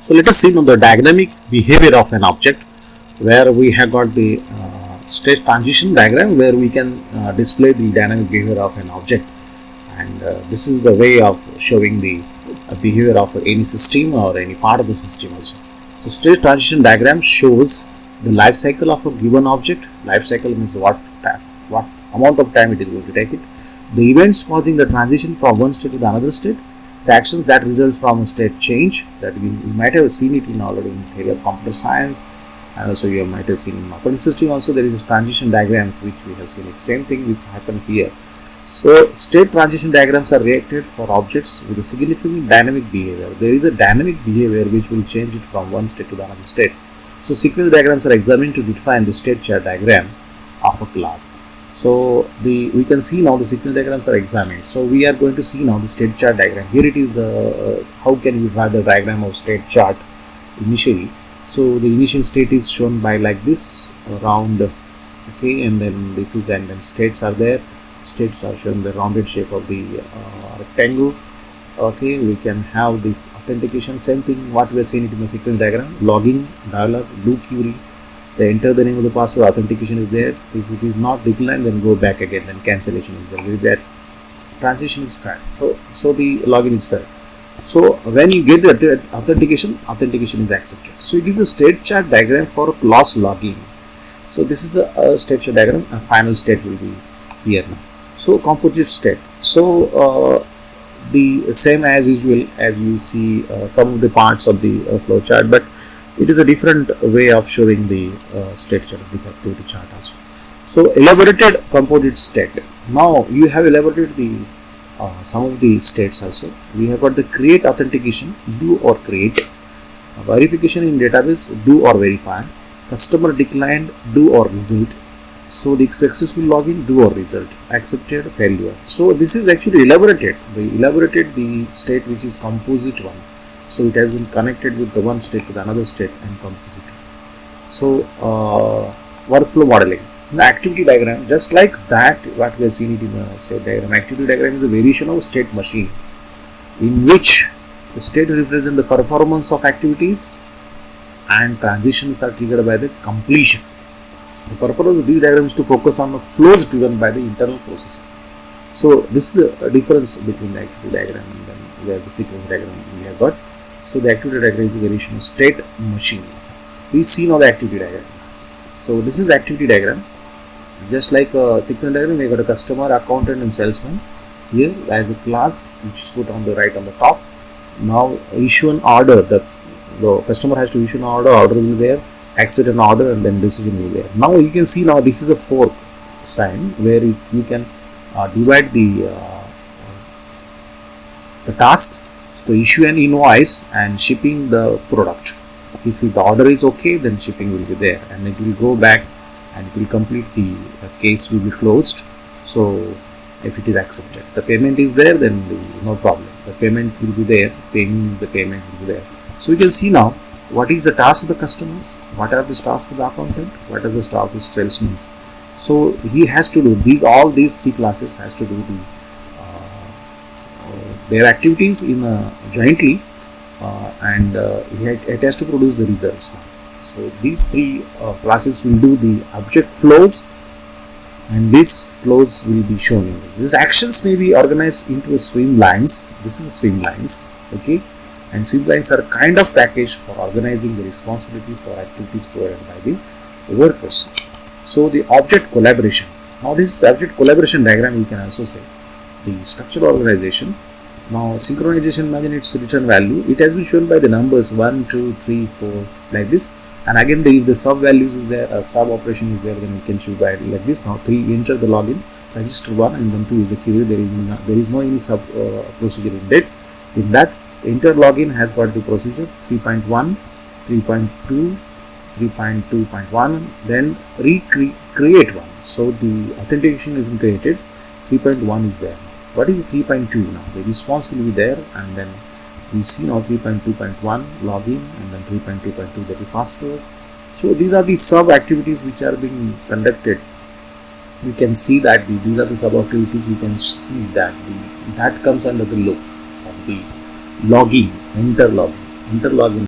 So let us see now the dynamic behavior of an object, where we have got the state transition diagram, where we can display the dynamic behavior of an object, and this is the way of showing the behavior of any system or any part of the system also. So state transition diagram shows the life cycle of a given object. Life cycle means what amount of time it is going to take it, the events causing the transition from one state to the another state, the actions that result from a state change, that you might have seen it in already in area of computer science, and also you might have seen in operating system also there is a transition diagrams which we have seen it. Same thing which happened here. So state transition diagrams are created for objects with a significant dynamic behavior. There is a dynamic behavior which will change it from one state to the another state. So sequence diagrams are examined to define the state chart diagram of a class. So we can see now the sequence diagrams are examined. So we are going to see now the state chart diagram. Here it is the how can we draw the diagram of state chart initially. So the initial state is shown by like this round, okay, and then this is, and then states are there. States are shown the rounded shape of the rectangle. Okay, we can have this authentication, same thing what we are seeing it in the sequence diagram. Logging, dialog, do query, they enter the name of the password, authentication is there. If it is not declined, then go back again, then cancellation is there. There is that transition is failed. So the login is failed. So when you get the authentication is accepted. So it is a state chart diagram for class login. So this is a state chart diagram. A final state will be here now. So composite state. So the same as usual as you see some of the parts of the flow chart, but it is a different way of showing the state chart, this activity chart also. So elaborated composite state. Now you have elaborated the some of the states also. We have got the create authentication, do or create, verification in database, do or verify, customer declined, do or result. So the successful login, do or result, accepted, failure. So this is actually elaborated. They elaborated the state which is composite one. So it has been connected with the one state to the another state and composite. So workflow modeling. The activity diagram, just like that what we have seen it in the state diagram. Activity diagram is a variation of state machine in which the state represents the performance of activities and transitions are triggered by the completion. The purpose of these diagrams is to focus on the flows driven by the internal processing. So this is a difference between the activity diagram and then where the sequence diagram we have got. So the activity diagram is a variation of state machine. We see now the activity diagram. So this is activity diagram. Just like a sequence diagram, we got a customer, accountant, and salesman. Here as a class which is put on the right on the top. Now issue an order. The customer has to issue an order. Order will be there. Accept an order, and then decision will be there. Now you can see now this is a fork sign where you can divide the tasks. So issue an invoice and shipping the product. If the order is okay, then shipping will be there, and it will go back and it will complete the case will be closed. So if it is accepted, the payment is there, then no problem. The payment will be there. Paying the payment will be there. So you can see now what is the task of the customers. What are the tasks of the accountant? What are the tasks of the salesman? So he has to do all these three classes has to do their activities in jointly, and it has to produce the results. So these three classes will do the object flows, and these flows will be shown. These actions may be organized into a swim lines. This is a swim lines, okay. And swim lines are a kind of package for organizing the responsibility for activities provided by the workers. So the object collaboration. Now this object collaboration diagram we can also say the structural organization. Now synchronization, imagine its return value. It has been shown by the numbers 1, 2, 3, 4 like this. And again if the sub values is there, a sub operation is there, then we can show by like this. Now 3 enter the login, register 1, and then 2 is the query. There is no any sub procedure in that. In that enter login has got the procedure 3.1, 3.2, 3.2.1, then create one. So the authentication is created. 3.1 is there. What is 3.2 now? The response will be there, and then we see now 3.2.1 login, and then 3.2.2 that is password. So these are the sub activities which are being conducted. We can see that these are the sub activities. We can see that that comes under the loop of the logging, interlogin